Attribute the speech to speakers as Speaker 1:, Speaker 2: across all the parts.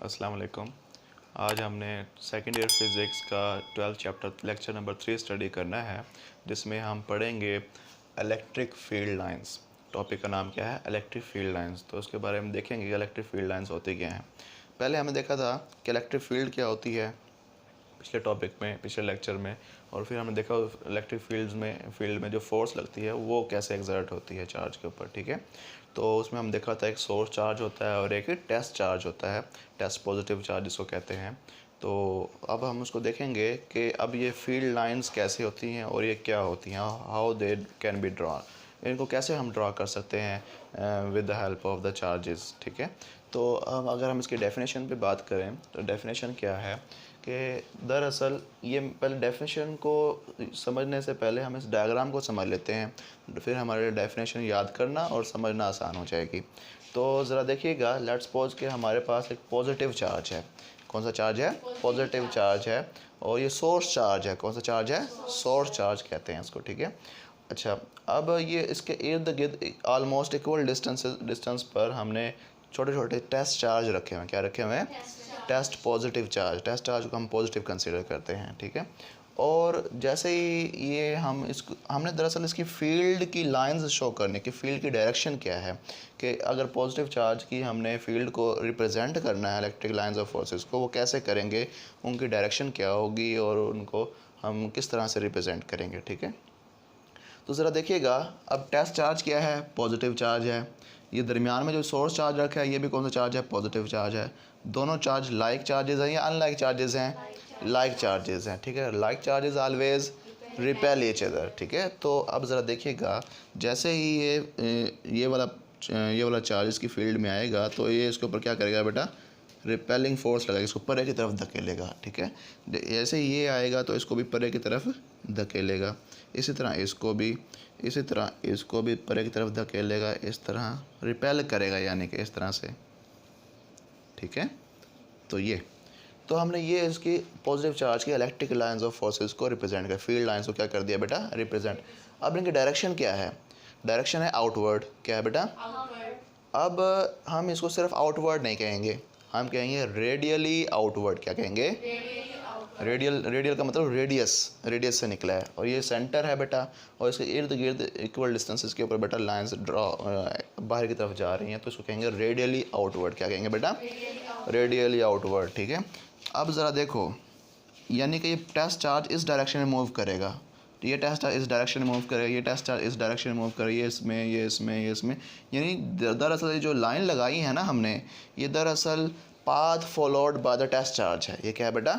Speaker 1: अस्सलाम वालेकुम। आज हमने सेकेंड ईयर फिज़िक्स का 12th chapter lecture number 3 study करना है, जिसमें हम पढ़ेंगे इलेक्ट्रिक फील्ड लाइंस। टॉपिक का नाम क्या है? Electric field lines. तो उसके बारे में देखेंगे कि इलेक्ट्रिक फील्ड लाइंस होती क्या हैं। पहले हमने देखा था कि इलेक्ट्रिक फील्ड क्या होती है पिछले टॉपिक में, पिछले लेक्चर में, और फिर हमने देखा इलेक्ट्रिक फील्ड में जो फोर्स लगती है वो कैसे एग्जर्ट होती है चार्ज के ऊपर। ठीक है, तो उसमें हम देखा था एक सोर्स चार्ज होता है और एक टेस्ट चार्ज होता है, टेस्ट पॉजिटिव चार्ज जिसको कहते हैं। तो अब हम उसको देखेंगे कि अब ये फील्ड लाइंस कैसे होती हैं और ये क्या होती हैं, how they can be draw, इनको कैसे हम ड्रॉ कर सकते हैं with the help of the charges. ठीक है, तो अब अगर हम इसकी डेफिनेशन पे बात करें तो डेफिनेशन क्या है कि दरअसल ये पहले डेफिनेशन को समझने से पहले हम इस डायग्राम को समझ लेते हैं, फिर हमारे डेफिनेशन याद करना और समझना आसान हो जाएगी। तो ज़रा देखिएगा, लेट्स सपोज कि हमारे पास एक पॉजिटिव चार्ज है। कौन सा चार्ज है? पॉजिटिव चार्ज है। और ये सोर्स चार्ज है। कौन सा चार्ज है? सोर्स चार्ज कहते हैं इसको। ठीक है, अच्छा, अब ये इसके इर्द गिर्द ऑलमोस्ट इक्वल डिस्टेंस पर हमने छोटे छोटे टेस्ट चार्ज रखे हुए हैं। क्या रखे हुए हैं? Test positive charge. Test charge को हम पॉजिटिव कंसीडर करते हैं। ठीक है, और जैसे ही ये हमने दरअसल इसकी फील्ड की लाइंस शो करने की, फील्ड की डायरेक्शन क्या है, कि अगर पॉजिटिव चार्ज की हमने फील्ड को रिप्रेजेंट करना है, इलेक्ट्रिक लाइंस ऑफ फोर्सेस को, वो कैसे करेंगे, उनकी डायरेक्शन क्या होगी और उनको हम किस तरह से रिप्रेजेंट करेंगे। ठीक है, तो ज़रा देखिएगा, अब टेस्ट चार्ज क्या है? पॉजिटिव चार्ज है। ये दरमियान में जो सोर्स चार्ज रखा है ये भी कौन सा चार्ज है? पॉजिटिव चार्ज है। दोनों चार्ज लाइक चार्जेस हैं या अनलाइक चार्जेस हैं? लाइक चार्जेस हैं। ठीक है, like charges always repel each other. ठीक है, तो अब ज़रा देखिएगा, जैसे ही ये वाला चार्ज इसकी फील्ड में आएगा तो ये इसके ऊपर क्या करेगा बेटा? रिपेलिंग फोर्स लगेगा, इसको परे की तरफ धकेलेगा। ठीक है, जैसे ये आएगा तो इसको भी परे की तरफ धकेलेगा, इसी तरह इसको भी, इसी तरह इसको भी परे की तरफ धकेलेगा, इस तरह रिपेल करेगा, यानी कि इस तरह से। ठीक है, तो हमने ये इसकी पॉजिटिव चार्ज की इलेक्ट्रिक लाइंस ऑफ फोर्सेस को रिप्रेजेंट कर, फील्ड लाइंस को क्या कर दिया बेटा? रिप्रेजेंट। अब इनकी डायरेक्शन क्या है? डायरेक्शन है आउटवर्ड। क्या है बेटा? अब हम इसको सिर्फ आउटवर्ड नहीं कहेंगे, हम कहेंगे रेडियली आउटवर्ड। क्या कहेंगे? रेडियल का मतलब रेडियस से निकला है, और ये सेंटर है बेटा, और इसके इर्द गिर्द इक्वल डिस्टेंसेस के ऊपर बेटा लाइंस ड्रॉ बाहर की तरफ जा रही हैं, तो इसको कहेंगे रेडियली आउटवर्ड। क्या कहेंगे बेटा? Radially outward. ठीक है, अब ज़रा देखो, यानी कि ये टेस्ट चार्ज इस डायरेक्शन में मूव करेगा, तो ये टेस्ट चार्ज इस डायरेक्शन में मूव करेगा, ये टेस्ट चार्ज इस डायरेक्शन में मूव करेगा, ये इसमें, यानी दरअसल ये जो लाइन लगाई है ना हमने, ये दरअसल path followed by the test charge है। ये क्या है बेटा?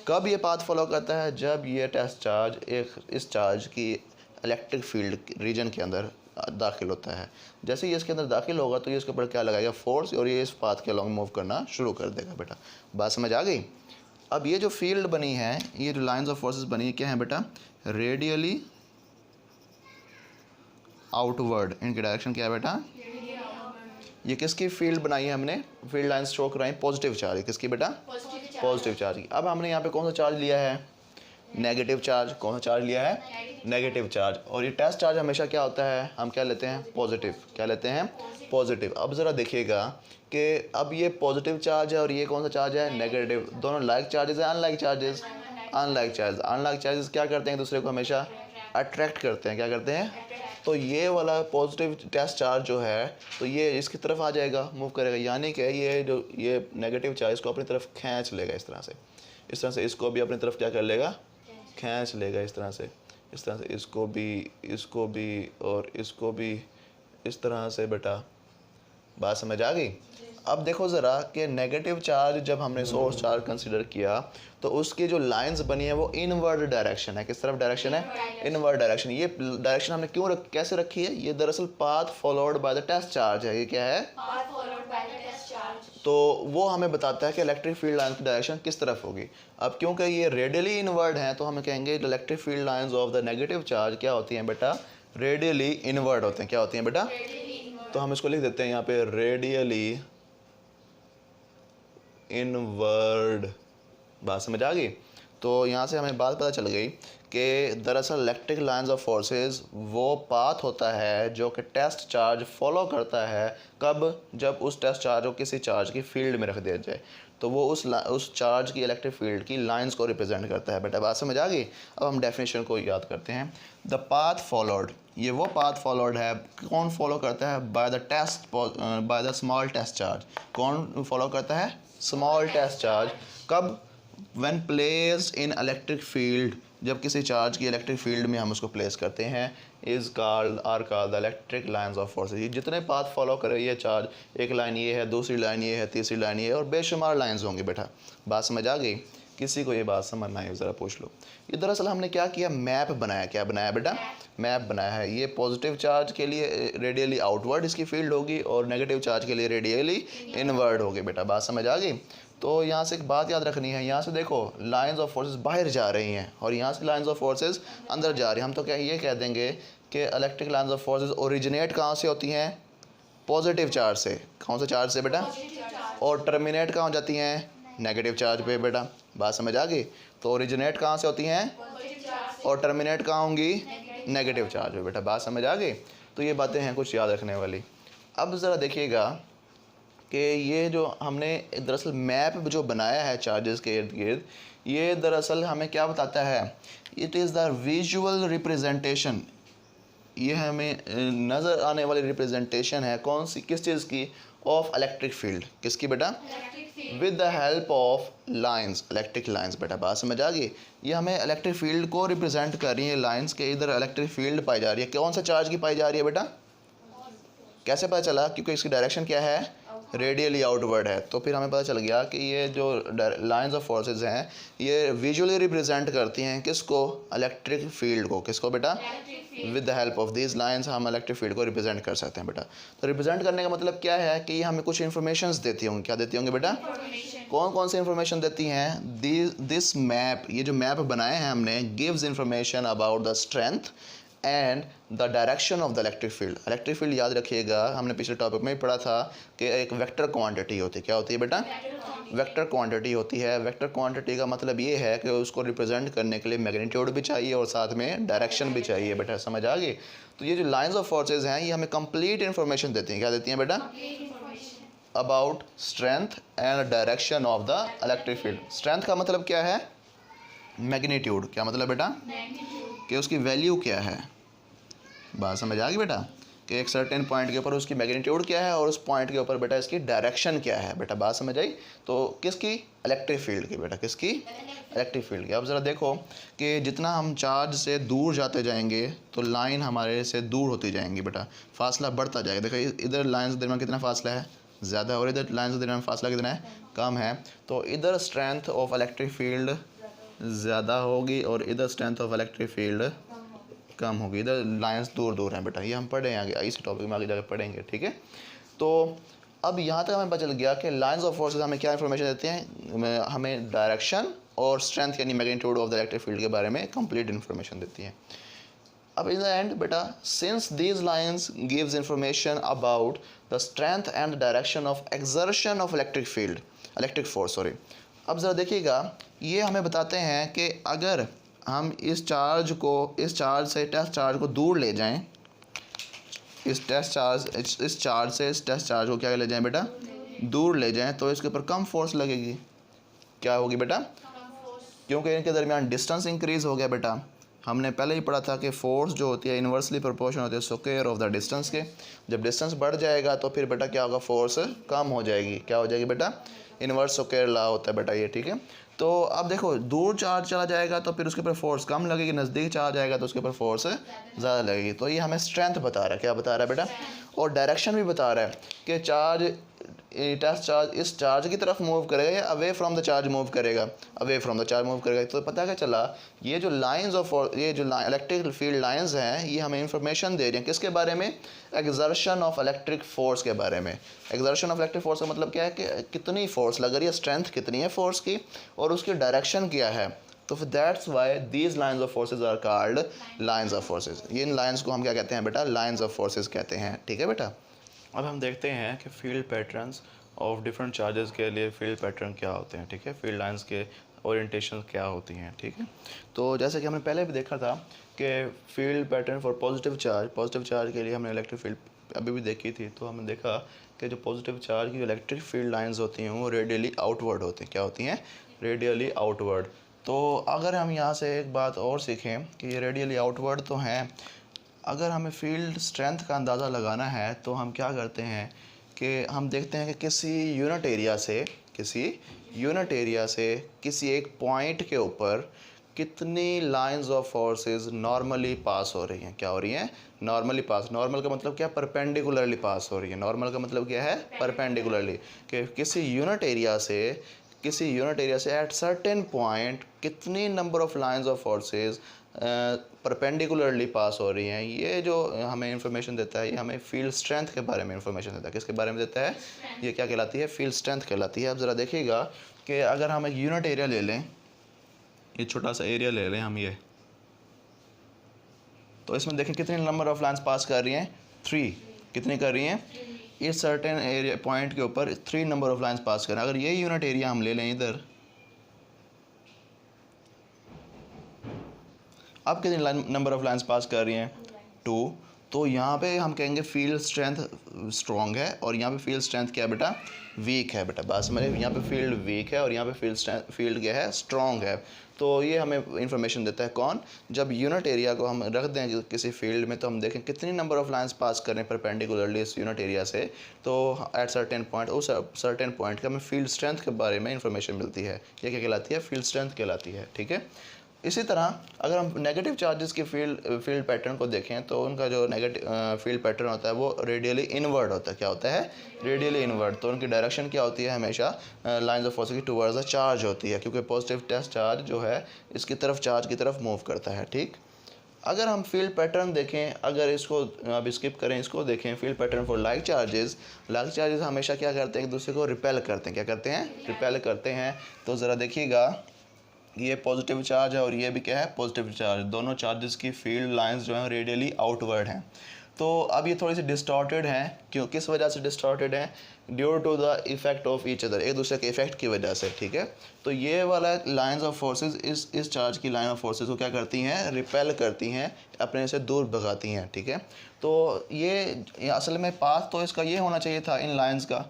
Speaker 1: कब ये पाथ फॉलो करता है? जब ये टेस्ट चार्ज इस चार्ज की इलेक्ट्रिक फील्ड रीजन के अंदर दाखिल होता है। जैसे ही इसके अंदर दाखिल होगा तो ये इसके ऊपर क्या लगाएगा? फोर्स, और ये इस पाथ के अलॉन्ग मूव करना शुरू कर देगा बेटा। बात समझ आ गई? अब ये जो फील्ड बनी है, ये जो लाइंस ऑफ फोर्सेस बनी है, क्या है बेटा? Radially outward. इनकी डायरेक्शन क्या है बेटा? ये किसकी फील्ड बनाई है हमने? फील्ड लाइंस शो कराई पॉजिटिव चार्ज। किसकी बेटा? पॉजिटिव चार्ज की। अब हमने यहाँ पे कौन सा चार्ज लिया है? Negative charge. कौन सा चार्ज लिया है? Negative charge. और ये टेस्ट चार्ज हमेशा क्या होता है? हम क्या लेते हैं? पॉजिटिव। क्या लेते हैं? पॉजिटिव। अब ज़रा देखिएगा कि अब ये पॉजिटिव चार्ज है और ये कौन सा चार्ज है? नेगेटिव। दोनों लाइक चार्जेस हैं, अनलाइक चार्जेस? अनलाइक चार्जेस क्या करते हैं? दूसरे को हमेशा अट्रैक्ट करते हैं। क्या करते हैं? तो ये वाला पॉजिटिव टेस्ट चार्ज जो है, तो ये इसकी तरफ आ जाएगा, मूव करेगा, यानी कि ये नेगेटिव चार्ज को अपनी तरफ खींच लेगा। इस तरह से इसको भी अपनी तरफ क्या कर लेगा? खींच लेगा। इस तरह से इसको भी और इसको भी, इस तरह से बेटा। बात समझ आ गई? अब देखो ज़रा कि नेगेटिव चार्ज जब हमने सोर्स चार्ज कंसीडर किया तो उसकी जो लाइंस बनी है वो इनवर्ड डायरेक्शन है। किस तरफ डायरेक्शन है? Inward direction. ये डायरेक्शन हमने कैसे रखी है? ये दरअसल path followed by the test charge है। ये क्या है? Path followed by the test charge. तो वो हमें बताता है कि इलेक्ट्रिक फील्ड लाइंस की डायरेक्शन किस तरफ होगी। अब क्योंकि ये रेडियली इनवर्ड है तो हमें कहेंगे electric field lines of the negative charge क्या होती हैं बेटा? रेडियली इनवर्ड होते हैं। क्या होती हैं बेटा? तो हम इसको लिख देते हैं यहाँ पे, रेडियली इनवर्ड। बात समझ आ गई? तो यहाँ से हमें बात पता चल गई कि दरअसल इलेक्ट्रिक लाइंस ऑफ फोर्सेस वो पाथ होता है जो कि टेस्ट चार्ज फॉलो करता है। कब? जब उस टेस्ट चार्ज को किसी चार्ज की फील्ड में रख दिया जाए, तो वो उस चार्ज की इलेक्ट्रिक फील्ड की लाइंस को रिप्रेजेंट करता है। बेटा बात समझ आ गई? अब हम डेफिनेशन को याद करते हैं। द पाथ फॉलोड, ये वो पाथ फॉलोड है, कौन फॉलो करता है? By the small test charge. कौन फॉलो करता है? Small test charge. कब? When placed in electric field, जब किसी चार्ज की इलेक्ट्रिक फील्ड में हम उसको प्लेस करते हैं, is called the electric lines of forces. ये जितने पाथ फॉलो करे ये चार्ज, एक लाइन ये है, दूसरी लाइन ये है, तीसरी लाइन ये है, और बेशुमार लाइंस होंगी। बेटा बात समझ आ गई? किसी को ये बात समझना है ज़रा पूछ लो। ये दरअसल हमने क्या किया? मैप बनाया। क्या बनाया बेटा? मैप बनाया है। ये पॉजिटिव चार्ज के लिए रेडियली आउटवर्ड इसकी फील्ड होगी और नेगेटिव चार्ज के लिए रेडियली इनवर्ड होगी। बेटा बात समझ आ गई? तो यहाँ से एक बात याद रखनी है, यहाँ से देखो लाइंस ऑफ फोर्सेस बाहर जा रही हैं और यहाँ से लाइंस ऑफ फोर्सेस अंदर जा रही हैं। हम तो क्या ये कह देंगे कि electric lines of forces originate कहाँ से होती हैं? पॉजिटिव चार्ज से। कौन से चार्ज से बेटा? और टर्मिनेट कहाँ हो जाती हैं? नेगेटिव चार्ज पे। बेटा बात समझ आ गई? तो ओरिजिनेट कहाँ से होती हैं और टर्मिनेट कहाँ होंगी? नेगेटिव चार्ज पे। बेटा बात समझ आ गई? तो ये बातें हैं कुछ याद रखने वाली। अब ज़रा देखिएगा कि ये जो हमने दरअसल मैप जो बनाया है चार्जेस के इर्द गिर्द, ये दरअसल हमें क्या बताता है? It is the visual representation. ये हमें नज़र आने वाली रिप्रेजेंटेशन है कौन सी? किस चीज़ की? Of electric field. किसकी बेटा? With the help of lines, electric lines. बेटा बात समझ आ गई? ये हमें इलेक्ट्रिक फील्ड को रिप्रेजेंट कर रही है लाइंस के। इधर इलेक्ट्रिक फील्ड पाई जा रही है। कौन सा चार्ज की पाई जा रही है बेटा? कैसे पता चला? क्योंकि इसकी डायरेक्शन क्या है? रेडियली आउटवर्ड है। तो फिर हमें पता चल गया कि ये जो लाइंस ऑफ फोर्सेस हैं ये विजुअली रिप्रेजेंट करती हैं किसको? इलेक्ट्रिक फील्ड को। किसको बेटा? With the help of these lines हम इलेक्ट्रिक फील्ड को रिप्रेजेंट कर सकते हैं। बेटा तो रिप्रेजेंट करने का मतलब क्या है कि ये हमें कुछ इन्फॉर्मेशन देती होंगी। क्या देती होंगी बेटा? कौन कौन सी इन्फॉर्मेशन देती हैं? दिस मैप, ये जो मैप बनाए हैं हमने, gives information about the strength and the direction of the electric field. Electric field याद रखिएगा, हमने पिछले टॉपिक में ही पढ़ा था कि एक वेक्टर क्वांटिटी होती है। क्या होती है बेटा? वेक्टर क्वांटिटी होती है। वेक्टर क्वांटिटी का मतलब ये है कि उसको रिप्रेजेंट करने के लिए मैग्नीट्यूड भी चाहिए और साथ में डायरेक्शन भी चाहिए। बेटा समझ आ गई? तो ये जो लाइंस ऑफ फोर्सेज हैं ये हमें कंप्लीट इन्फॉर्मेशन देती हैं। क्या देती हैं बेटा? About strength and direction of the electric field. Strength का मतलब क्या है? मैग्नीट्यूड। क्या मतलब बेटा? कि उसकी वैल्यू क्या है। बात समझ आ गई बेटा? कि एक सर्टेन पॉइंट के ऊपर उसकी मैग्नीट्यूड क्या है और उस पॉइंट के ऊपर बेटा इसकी डायरेक्शन क्या है। बेटा बात समझ आई? तो किसकी? इलेक्ट्रिक फील्ड की। बेटा किसकी? इलेक्ट्रिक फील्ड की। अब ज़रा देखो कि जितना हम चार्ज से दूर जाते जाएंगे तो लाइन हमारे से दूर होती जाएंगी। बेटा फासला बढ़ता जाएगा। देखो इधर लाइन के दरमियान कितना फासला है? ज़्यादा, और इधर लाइन के दरमियान फासला कितना है? कम है। तो इधर स्ट्रेंथ ऑफ इलेक्ट्रिक फील्ड ज़्यादा होगी और इधर स्ट्रेंथ ऑफ इलेक्ट्रिक फील्ड कम होगी। इधर लाइंस दूर दूर हैं। बेटा ये हम पढ़ें आगे, इस टॉपिक में आगे जाकर पढ़ेंगे। ठीक है? तो अब यहाँ तक हमें पता चल गया कि लाइंस ऑफ फोर्सेस हमें क्या इन्फॉर्मेशन देते हैं? हमें डायरेक्शन और स्ट्रेंथ यानी magnitude of the electric field के बारे में कंप्लीट इन्फॉर्मेशन देती हैं। अब इन द एंड बेटा, since these lines gives information about the strength and direction of exertion of electric force. अब ज़रा देखिएगा, ये हमें बताते हैं कि अगर हम इस चार्ज से टेस्ट चार्ज को दूर ले जाएं, इस टेस्ट चार्ज को क्या ले जाएं बेटा? दूर ले जाएं, तो इसके ऊपर कम फोर्स लगेगी। क्या होगी बेटा? क्योंकि इनके दरमियान डिस्टेंस इंक्रीज़ हो गया। बेटा हमने पहले ही पढ़ा था कि फोर्स जो होती है इन्वर्सली प्रोपोर्शन होती है स्क्वायर ऑफ द डिस्टेंस के। जब डिस्टेंस बढ़ जाएगा तो फिर बेटा क्या होगा? फोर्स कम हो जाएगी। क्या हो जाएगी बेटा? इन्वर्स स्क्वायर लॉ होता है बेटा ये। ठीक है? तो अब देखो दूर चार्ज चला जाएगा तो फिर उसके ऊपर फोर्स कम लगेगी, नज़दीक चार्ज आएगा तो उसके ऊपर फोर्स ज़्यादा लगेगी। तो ये हमें स्ट्रेंथ बता रहा है। क्या बता रहा है बेटा? और डायरेक्शन भी बता रहा है कि टेस्ट चार्ज इस चार्ज की तरफ मूव करेगा या away from the charge move करेगा? Away from the charge move करेगा। तो पता क्या चला? ये जो इलेक्ट्रिक फील्ड लाइंस हैं ये हमें इंफॉर्मेशन दे रही हैं किसके बारे में? एक्सर्शन ऑफ इलेक्ट्रिक फोर्स के बारे में। एक्सर्शन ऑफ इलेक्ट्रिक फोर्स का मतलब क्या है कि कितनी फोर्स लग रही है, स्ट्रेंथ कितनी है फोर्स की और उसकी डायरेक्शन क्या है। तो फिर that's why these lines of forces are called lines of forces. इन लाइंस को हम क्या कहते हैं बेटा? लाइंस ऑफ फोर्सेज कहते हैं। ठीक है बेटा? अब हम देखते हैं कि field patterns of different charges के लिए फील्ड पैटर्न क्या होते हैं। ठीक है? फील्ड लाइंस के ओरिएंटेशन क्या होती हैं, ठीक है। तो जैसे कि हमने पहले भी देखा था कि field pattern for positive charge के लिए हमने इलेक्ट्रिक फील्ड अभी भी देखी थी। तो हमने देखा कि जो पॉजिटिव चार्ज की जो इलेक्ट्रिक फील्ड लाइंस होती हैं वो रेडियली आउटवर्ड होती हैं। क्या होती हैं? Radially outward. तो अगर हम यहाँ से एक बात और सीखें कि ये रेडियली आउटवर्ड तो हैं, अगर हमें फील्ड स्ट्रेंथ का अंदाज़ा लगाना है तो हम क्या करते हैं कि हम देखते हैं कि किसी यूनिट एरिया से किसी एक पॉइंट के ऊपर कितनी लाइंस ऑफ फोर्सेस नॉर्मली पास हो रही हैं। क्या हो रही हैं? नॉर्मली पास। नॉर्मल का मतलब क्या? परपेंडिकुलरली पास हो रही है। नॉर्मल का मतलब क्या है? परपेंडिकुलरली। कि किसी यूनिट एरिया से एट सर्टेन पॉइंट कितनी number of lines of forces perpendicularly pass हो रही हैं। ये जो हमें इंफॉर्मेशन देता है, ये हमें फील्ड स्ट्रेंथ के बारे में इंफॉर्मेशन देता है। किसके बारे में देता है? ये क्या कहलाती है? फील्ड स्ट्रेंथ कहलाती है। अब ज़रा देखिएगा कि अगर हम एक यूनिट एरिया ले लें, ये छोटा सा एरिया ले लें हम ये, तो इसमें देखें कितनी नंबर ऑफ लाइंस पास कर रही हैं? 3। कितनी कर रही हैं? इस सर्टेन एरिया पॉइंट के ऊपर 3 नंबर ऑफ लाइंस पास कर रहे हैं। अगर ये यूनिट एरिया हम ले लें इधर, अब कितनी नंबर ऑफ लाइंस पास कर रही हैं? 2। तो यहाँ पे हम कहेंगे फील्ड स्ट्रेंथ स्ट्रॉन्ग है और यहाँ पे फील्ड स्ट्रेंथ क्या है बेटा? वीक है बेटा। बात समझे? यहाँ पे फील्ड वीक है और यहाँ पे फील्ड क्या है? स्ट्रॉन्ग है। तो ये हमें इंफॉर्मेशन देता है कौन? जब यूनिट एरिया को हम रख दें किसी फील्ड में, तो हम देखें कितनी नंबर ऑफ लाइंस पास करें परपेंडिकुलरली इस यूनिट एरिया से, तो एट सर्टेन पॉइंट, उस सर्टेन पॉइंट का हमें फील्ड स्ट्रेंथ के बारे में इंफॉर्मेशन मिलती है। ये क्या कहलाती है? फील्ड स्ट्रेंथ कहलाती है, ठीक है। इसी तरह अगर हम नेगेटिव चार्जेस की फील्ड पैटर्न को देखें तो उनका जो नेगेटिव फील्ड पैटर्न होता है वो रेडियली इनवर्ड होता है। क्या होता है? Radially inward. तो उनकी डायरेक्शन क्या होती है? हमेशा लाइंस ऑफ फोर्स की टुवर्ड्स द चार्ज होती है, क्योंकि पॉजिटिव टेस्ट चार्ज जो है इसकी तरफ चार्ज की तरफ मूव करता है, ठीक। अगर हम फील्ड पैटर्न देखें, अगर इसको अब स्किप करें, इसको देखें, field pattern for like charges हमेशा क्या करते हैं? एक दूसरे को रिपेल करते हैं। क्या करते हैं? रिपेल करते हैं। तो ज़रा देखिएगा, ये पॉजिटिव चार्ज है और ये भी क्या है? Positive charge. दोनों चार्जेस की फील्ड लाइंस जो हैं रेडियली आउटवर्ड हैं। तो अब ये थोड़ी सी डिस्टॉर्टेड हैं। क्यों? किस वजह से डिस्टॉर्टेड हैं? Due to the effect of each other, एक दूसरे के इफेक्ट की वजह से, ठीक है। तो ये वाला लाइंस ऑफ फोर्सेस इस चार्ज की लाइन ऑफ फोर्सेस को क्या करती हैं? रिपेल करती हैं, अपने से दूर भगाती हैं, ठीक है। तो ये असल में पाथ तो इसका ये होना चाहिए था इन लाइंस का,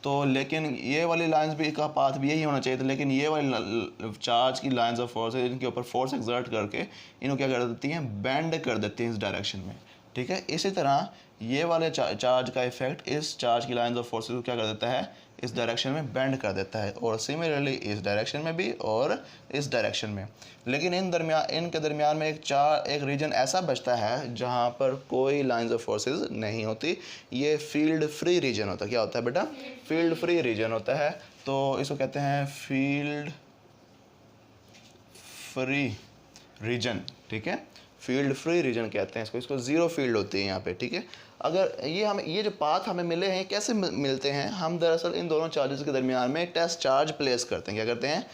Speaker 1: तो लेकिन ये वाली लाइंस भी का पाथ भी यही होना चाहिए था, लेकिन ये वाली चार्ज की लाइंस ऑफ फोर्स इनके ऊपर फोर्स एक्सर्ट करके इनको क्या कर देती हैं? बेंड कर देती हैं इस डायरेक्शन में, ठीक है। इसी तरह ये वाले चार्ज का इफेक्ट इस चार्ज की लाइंस ऑफ फोर्सेस को क्या कर देता है? इस डायरेक्शन में बेंड कर देता है, और सिमिलरली इस डायरेक्शन में भी और इस डायरेक्शन में। लेकिन इनके दरमियान में एक रीजन ऐसा बचता है जहाँ पर कोई लाइंस ऑफ फोर्सेस नहीं होती। ये फील्ड फ्री रीजन होता है। क्या होता है बेटा? फील्ड फ्री रीजन होता है। तो इसको कहते हैं फील्ड फ्री रीजन, ठीक है। फील्ड फ्री रीजन कहते हैं इसको ज़ीरो फील्ड होती है यहाँ पे, ठीक है। अगर ये जो पाथ हमें मिले हैं कैसे मिलते हैं? हम दरअसल इन दोनों चार्जेस के दरमियान में टेस्ट चार्ज प्लेस करते हैं। क्या करते हैं?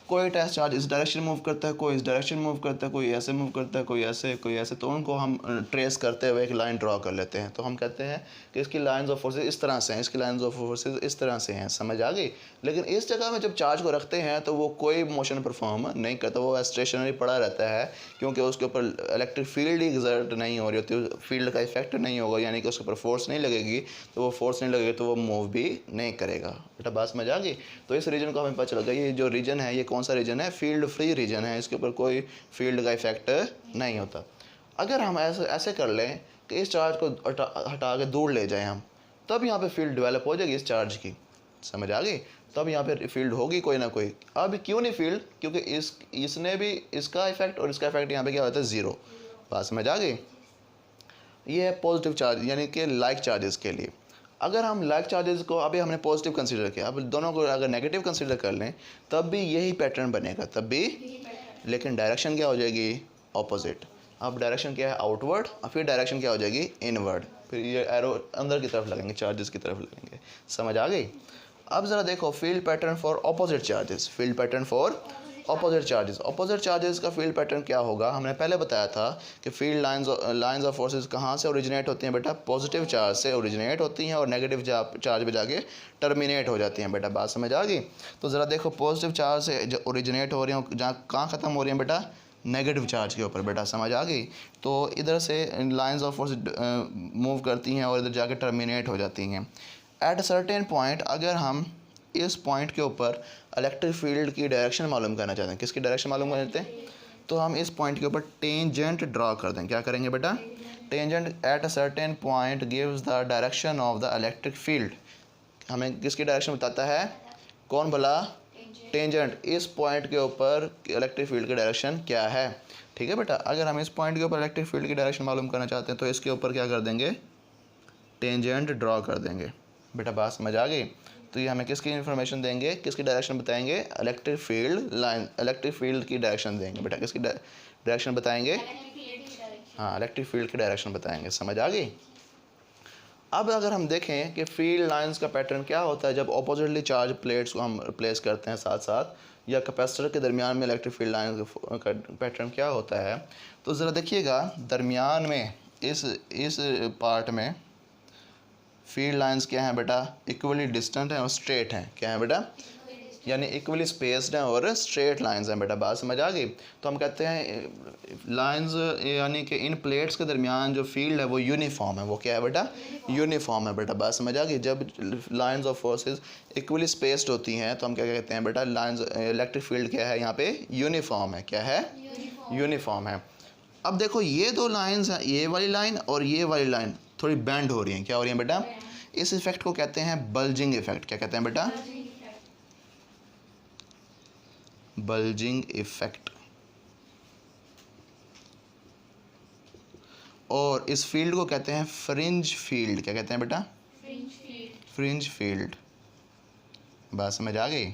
Speaker 1: कोई टेस्ट चार्ज इस डायरेक्शन मूव करता है, कोई इस डायरेक्शन मूव करता है, कोई ऐसे मूव करता है, कोई ऐसे, तो उनको हम ट्रेस करते हुए एक लाइन ड्रॉ कर लेते हैं। तो हम कहते हैं कि इसकी लाइंस ऑफ फोर्सेस इस तरह से हैं, इसकी लाइंस ऑफ फोर्सेस इस तरह से हैं। समझ आ गई? लेकिन इस जगह में जब चार्ज को रखते हैं तो वो कोई मोशन परफॉर्म नहीं करता, वो स्टेशनरी पड़ा रहता है, क्योंकि उसके ऊपर इलेक्ट्रिक फील्ड ही एग्जर्ट नहीं हो रही होती, फील्ड का इफेक्ट नहीं होगा, यानी कि उसके ऊपर फोर्स नहीं लगेगी। तो वो फोर्स नहीं लगेगी तो वो मूव भी नहीं करेगा। बेटा बात समझ आ गई? तो इस रीजन को हमें पता चल गया, ये जो रीजन है ये कौन सा रीजन है? फील्ड फ्री रीजन है। इसके ऊपर कोई फील्ड का इफेक्ट नहीं होता। अगर हम ऐसे कर लें कि इस चार्ज को हटा के दूर ले जाएं हम, तब यहाँ पे फील्ड डेवलप हो जाएगी इस चार्ज की। समझ आ गई? तब यहाँ पे फील्ड होगी कोई ना कोई। अब क्यों नहीं फील्ड? क्योंकि इसने भी इसका इफेक्ट और इसका इफेक्ट यहाँ पे क्या होता है? ज़ीरो। बात समझ आ गई? ये है पॉजिटिव चार्ज, यानी कि लाइक चार्जेस के लिए। अगर हम लाइक चार्जेस को अभी हमने पॉजिटिव कंसीडर किया, अब दोनों को अगर नेगेटिव कंसीडर कर लें तब भी यही पैटर्न बनेगा, तब भी, लेकिन डायरेक्शन क्या हो जाएगी? ऑपोजिट। अब डायरेक्शन क्या है? आउटवर्ड, और फिर डायरेक्शन क्या हो जाएगी? इनवर्ड। फिर ये एरो अंदर की तरफ लगेंगे, चार्जेस की तरफ लगेंगे। समझ आ गई? अब ज़रा देखो field pattern for opposite charges. Field pattern for opposite charges का फील्ड पैटर्न क्या होगा? हमने पहले बताया था कि फील्ड लाइंस ऑफ फोर्सेस कहाँ से ओरिजिनेट होती हैं बेटा? पॉजिटिव चार्ज से ओरिजिनेट होती हैं और नेगेटिव चार्ज पे जाके टर्मिनेट हो जाती हैं बेटा। बात समझ आ गई? तो ज़रा देखो, पॉजिटिव चार्ज से जो ओरिजिनेट हो रही हैं जहाँ कहाँ ख़त्म हो रही हैं बेटा? नेगेटिव चार्ज के ऊपर बेटा। समझ आ गई? तो इधर से लाइंस ऑफ फोर्स मूव करती हैं और इधर जाके टर्मिनेट हो जाती हैं। एट अ सर्टेन पॉइंट अगर हम इस पॉइंट के ऊपर इलेक्ट्रिक फील्ड की डायरेक्शन मालूम करना चाहते हैं, किसकी डायरेक्शन मालूम करना चाहते हैं, तो हम इस पॉइंट के ऊपर टेंजेंट ड्रा कर दें। क्या करेंगे बेटा? Tangent at a certain point gives the direction of the electric field. हमें किसकी डायरेक्शन बताता है? कौन भला? टेंजेंट। इस पॉइंट के ऊपर इलेक्ट्रिक फील्ड की डायरेक्शन क्या है? ठीक है बेटा। अगर हम इस पॉइंट के ऊपर इलेक्ट्रिक फील्ड की डायरेक्शन मालूम करना चाहते हैं तो इसके ऊपर क्या कर देंगे? टेंजेंट ड्रा कर देंगे बेटा। बात समझ आ गई? तो ये हमें किसकी इन्फॉर्मेशन देंगे, किसकी डायरेक्शन बताएंगे? Electric field line, electric field की डायरेक्शन देंगे बेटा। किसकी डायरेक्शन बताएंगे? हाँ, इलेक्ट्रिक फील्ड की डायरेक्शन बताएंगे। समझ आ गई? अब अगर हम देखें कि फील्ड लाइंस का पैटर्न क्या होता है जब अपोजिटली चार्ज प्लेट्स को हम प्लेस करते हैं साथ साथ, या कैपेसिटर के दरमियान में इलेक्ट्रिक फील्ड लाइन का पैटर्न क्या होता है, तो ज़रा देखिएगा दरमियान में इस पार्ट में फील्ड लाइंस क्या हैं बेटा? इक्वली डिस्टेंट हैं और स्ट्रेट हैं। क्या है बेटा? यानी इक्वली स्पेस्ड हैं और स्ट्रेट लाइंस हैं बेटा। बात समझ आ गई? तो हम कहते हैं लाइंस यानी कि इन प्लेट्स के दरमियान जो फील्ड है वो यूनिफॉर्म है। वो क्या है बेटा? यूनिफॉर्म है बेटा। बात समझ आ गई? जब lines of forces equally spaced होती हैं तो हम क्या कहते हैं बेटा? लाइंस इलेक्ट्रिक फील्ड क्या है यहाँ पे? यूनिफॉर्म है। क्या है? यूनिफॉर्म है। अब देखो ये दो लाइंस हैं, ये वाली लाइन और ये वाली लाइन थोड़ी बेंड हो रही हैं। क्या हो रही हैं बेटा? इस इफेक्ट को कहते हैं बल्जिंग इफेक्ट। क्या कहते हैं बेटा? Bulging effect. और इस फील्ड को कहते हैं फ्रिंज फील्ड। क्या कहते हैं बेटा? Fringe field. बात समझ आ गई?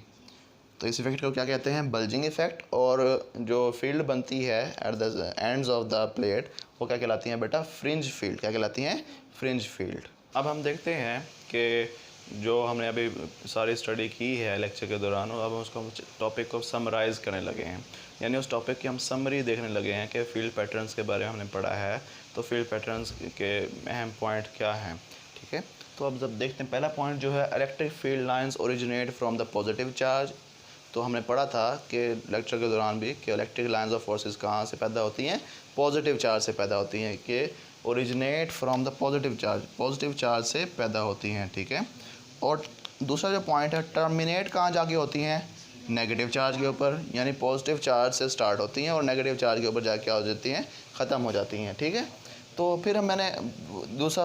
Speaker 1: तो इस इफेक्ट को क्या कहते हैं? Bulging effect. और जो फील्ड बनती है at the ends of the plate वो क्या कहलाती हैं बेटा? Fringe field. क्या कहलाती हैं? Fringe field. अब हम देखते हैं कि जो हमने अभी सारी स्टडी की है लेक्चर के दौरान, अब उसको टॉपिक को समराइज़ करने लगे हैं, यानी उस टॉपिक की हम समरी देखने लगे हैं कि फील्ड पैटर्न्स के बारे में हमने पढ़ा है। तो फील्ड पैटर्न्स के अहम पॉइंट क्या हैं? ठीक है, तो अब जब देखते हैं पहला पॉइंट जो है electric field lines originate from the positive charge. तो हमने पढ़ा था कि लेक्चर के दौरान भी कि इलेक्ट्रिक लाइंस ऑफ फोर्सेस कहाँ से पैदा होती हैं? पॉजिटिव चार्ज से पैदा होती हैं। कि originate from the positive charge से पैदा होती हैं। ठीक है, और दूसरा जो पॉइंट है टर्मिनेट कहाँ जाके होती हैं? नेगेटिव चार्ज के ऊपर। यानी पॉजिटिव चार्ज से स्टार्ट होती हैं और नेगेटिव चार्ज के ऊपर जाके क्या हो जाती हैं? ख़त्म हो जाती हैं। ठीक है, तो फिर मैंने तीसरा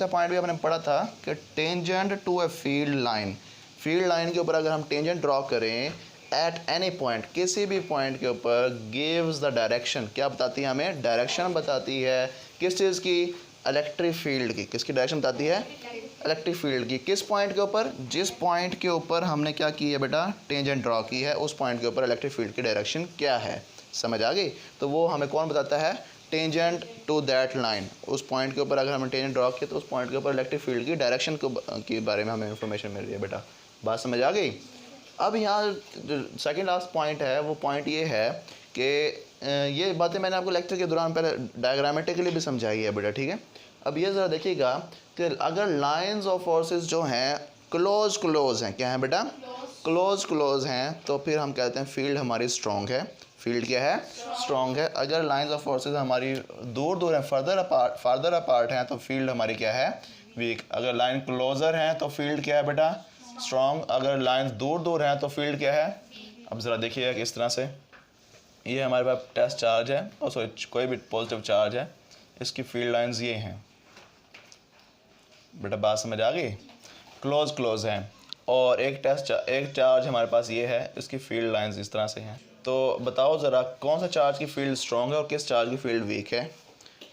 Speaker 1: पॉइंट भी हमने पढ़ा था कि tangent to a field line के ऊपर अगर हम टेंजेंट ड्रॉ करें एट एनी पॉइंट, किसी भी पॉइंट के ऊपर, गिव्स द डायरेक्शन। क्या बताती है हमें? डायरेक्शन बताती है। किस चीज़ की? इलेक्ट्रिक फील्ड की। किसकी डायरेक्शन बताती है? इलेक्ट्रिक फील्ड की। किस पॉइंट के ऊपर? जिस पॉइंट के ऊपर हमने क्या की है बेटा? टेंजेंट ड्रॉ की है, उस पॉइंट के ऊपर इलेक्ट्रिक फील्ड की डायरेक्शन क्या है। समझ आ गई? तो वो हमें कौन बताता है? Tangent to that line. उस पॉइंट के ऊपर अगर हमने टेंजेंट ड्रॉ किया तो उस पॉइंट के ऊपर इलेक्ट्रिक फील्ड की डायरेक्शन के बारे में हमें इंफॉर्मेशन मिल रही है बेटा। बात समझ आ गई? अब यहाँ जो सेकेंड लास्ट पॉइंट है वो पॉइंट ये है कि ये बातें मैंने आपको लेक्चर के दौरान पहले डायग्रामेटिकली भी समझाई है बेटा। ठीक है, अब ये ज़रा देखिएगा कि अगर लाइंस ऑफ फोर्सेस जो हैं क्लोज हैं, क्या है बेटा? क्लोज हैं, तो फिर हम कहते हैं फील्ड हमारी स्ट्रॉन्ग है। फील्ड क्या है? स्ट्रॉन्ग है। अगर लाइंस ऑफ फोर्सेस हमारी दूर हैं, फार्दर अपार्ट हैं, तो फील्ड हमारी क्या है? वीक। अगर लाइन क्लोजर हैं तो फील्ड क्या है बेटा? स्ट्रॉन्ग। अगर लाइंस दूर हैं तो फील्ड क्या है? अब ज़रा देखिएगा किस तरह से, ये हमारे पास टेस्ट चार्ज है और सॉरी कोई भी पॉजिटिव चार्ज है, इसकी फील्ड लाइंस ये हैं बेटा। बात समझ आ गई? क्लोज हैं। और एक चार्ज हमारे पास ये है, इसकी फील्ड लाइंस इस तरह से हैं। तो बताओ ज़रा कौन सा चार्ज की फील्ड स्ट्रॉन्ग है और किस चार्ज की फील्ड वीक है?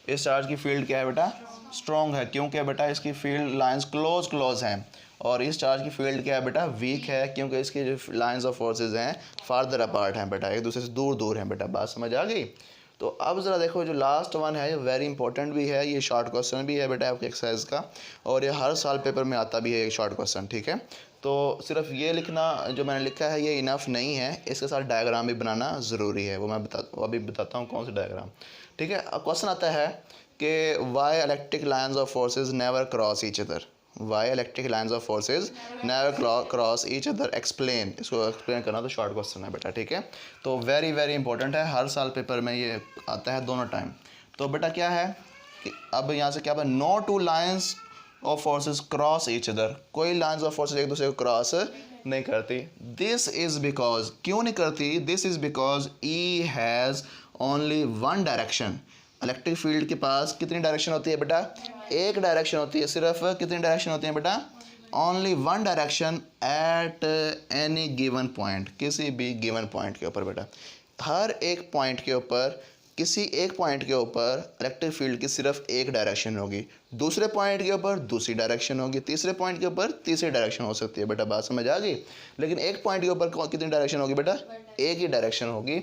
Speaker 1: इस चार्ज की फील्ड क्या है बेटा? स्ट्रॉन्ग है। क्योंकि बेटा इसकी फील्ड लाइंस क्लोज हैं। और इस चार्ज की फील्ड क्या है बेटा? वीक है, क्योंकि इसकी जो लाइंस ऑफ फोर्सेस हैं फार्दर अपार्ट हैं बेटा, एक दूसरे से दूर हैं बेटा। बात समझ आ गई? तो अब ज़रा देखो जो लास्ट वन है ये वेरी इंपॉर्टेंट भी है, ये शॉर्ट क्वेश्चन भी है बेटा आपके एक्सरसाइज का, और ये हर साल पेपर में आता भी है एक शॉर्ट क्वेश्चन। ठीक है, तो सिर्फ ये लिखना जो मैंने लिखा है ये इनफ नहीं है, इसके साथ डायग्राम भी बनाना ज़रूरी है। वो अभी बताता हूँ कौन सा डायग्राम। ठीक है, अब क्वेश्चन आता है कि Y electric lines of forces never cross each other. Y electric lines of forces never cross each other, explain. इसको एक्सप्लेन करना तो शॉर्ट क्वेश्चन है बेटा। ठीक है, तो वेरी वेरी इंपॉर्टेंट है, हर साल पेपर में ये आता है दोनों टाइम। तो बेटा क्या है कि अब यहाँ से क्या है, no two lines of forces cross each other. कोई लाइन्स ऑफ फोर्सेस एक दूसरे को क्रॉस नहीं करती। दिस इज़ बिकॉज, क्यों नहीं करती, this is because E has only one direction. Electric field के पास कितनी डायरेक्शन होती है बेटा, एक डायरेक्शन होती है। सिर्फ कितनी डायरेक्शन होती है बेटा, only one direction at any given point, किसी भी गिवन पॉइंट के ऊपर बेटा। हर एक पॉइंट के ऊपर, किसी एक पॉइंट के ऊपर इलेक्ट्रिक फील्ड की सिर्फ एक डायरेक्शन होगी, दूसरे पॉइंट के ऊपर दूसरी डायरेक्शन होगी, तीसरे पॉइंट के ऊपर तीसरी डायरेक्शन हो सकती है बेटा। बात समझ आ गई। लेकिन एक पॉइंट के ऊपर कितनी डायरेक्शन होगी बेटा, एक ही डायरेक्शन होगी।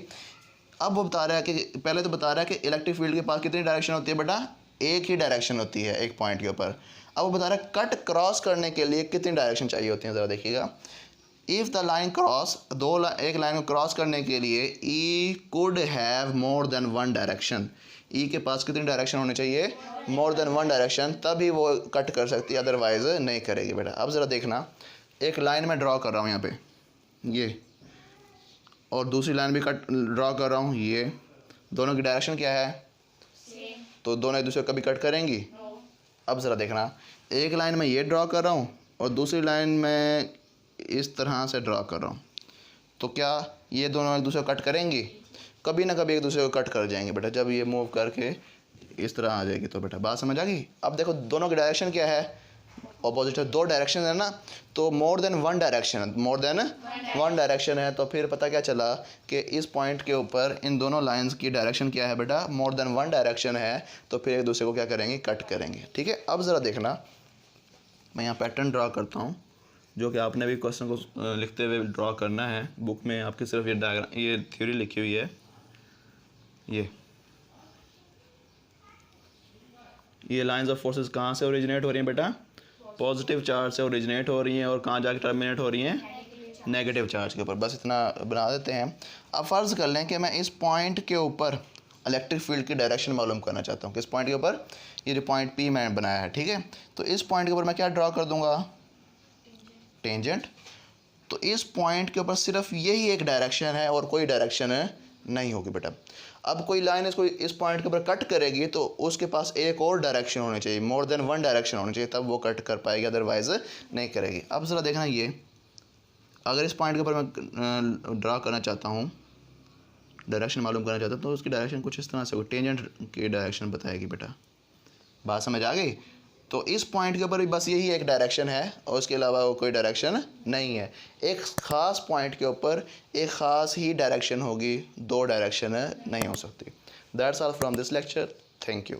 Speaker 1: अब वो बता रहा है कि पहले तो बता रहा है कि इलेक्ट्रिक फील्ड के पास कितनी डायरेक्शन होती है बेटा, एक ही डायरेक्शन होती है एक पॉइंट के ऊपर। अब वो बता रहा है कट क्रॉस करने के लिए कितनी डायरेक्शन चाहिए होती है, ज़रा देखिएगा। इफ़ द लाइन क्रॉस, एक लाइन को क्रॉस करने के लिए E could have more than one direction. E के पास कितनी डायरेक्शन होनी चाहिए, मोर देन वन डायरेक्शन, तभी वो कट कर सकती है, अदरवाइज नहीं करेगी बेटा। अब ज़रा देखना, एक लाइन में ड्रॉ कर रहा हूँ यहाँ पे ये, और दूसरी लाइन भी कट ड्रॉ कर रहा हूँ ये, दोनों की डायरेक्शन क्या है, तो दोनों एक दूसरे को कभी कट करेंगी। अब ज़रा देखना, एक लाइन में ये ड्रॉ कर रहा हूँ और दूसरी लाइन में इस तरह से ड्रॉ कर रहा हूँ, तो क्या ये दोनों एक दूसरे को कट करेंगी, कभी ना कभी एक दूसरे को कट कर जाएंगे बेटा। जब ये मूव करके इस तरह आ जाएगी तो बेटा बात समझ आ गई। अब देखो दोनों की डायरेक्शन क्या है, ऑपोजिट है, दो डायरेक्शन है ना, तो मोर देन वन डायरेक्शन, मोर देन वन डायरेक्शन है। तो फिर पता क्या चला कि इस पॉइंट के ऊपर इन दोनों लाइंस की डायरेक्शन क्या है बेटा, मोर देन वन डायरेक्शन है, तो फिर एक दूसरे को क्या करेंगे, कट करेंगे। ठीक है, अब ज़रा देखना, मैं यहाँ पैटर्न ड्रॉ करता हूँ, जो कि आपने भी क्वेश्चन को लिखते हुए ड्रॉ करना है। बुक में आपकी सिर्फ ये डायग्राम, ये थ्योरी लिखी हुई है। ये लाइंस ऑफ फोर्सेस कहाँ से ओरिजिनेट हो रही हैं बेटा, पॉजिटिव चार्ज से ओरिजिनेट हो रही हैं, और कहाँ जाके टर्मिनेट हो रही हैं, नेगेटिव चार्ज के ऊपर। बस इतना बना देते हैं। अब फ़र्ज़ कर लें कि मैं इस पॉइंट के ऊपर इलेक्ट्रिक फील्ड की डायरेक्शन मालूम करना चाहता हूँ। किस पॉइंट के ऊपर, ये जो पॉइंट पी मैंने बनाया है, ठीक है, तो इस पॉइंट के ऊपर मैं क्या ड्रॉ कर दूँगा, टेंजेंट। तो इस पॉइंट के ऊपर सिर्फ यही एक डायरेक्शन है और कोई डायरेक्शन नहीं होगी बेटा। अब कोई लाइन इसको इस पॉइंट के ऊपर कट करेगी तो उसके पास एक और डायरेक्शन होनी चाहिए, मोर देन वन डायरेक्शन होनी चाहिए, तब वो कट कर पाएगी, अदरवाइज नहीं करेगी। अब ज़रा देखना, ये अगर इस पॉइंट के ऊपर मैं ड्रा करना चाहता हूँ, डायरेक्शन मालूम करना चाहता हूँ, तो उसकी डायरेक्शन कुछ इस तरह से होगी, टेंजेंट की डायरेक्शन बताएगी बेटा। बात समझ आ गई। तो इस पॉइंट के ऊपर भी बस यही एक डायरेक्शन है और उसके अलावा वो कोई डायरेक्शन नहीं है। एक ख़ास पॉइंट के ऊपर एक ख़ास ही डायरेक्शन होगी, दो डायरेक्शन नहीं हो सकती। That's all from this lecture. Thank you.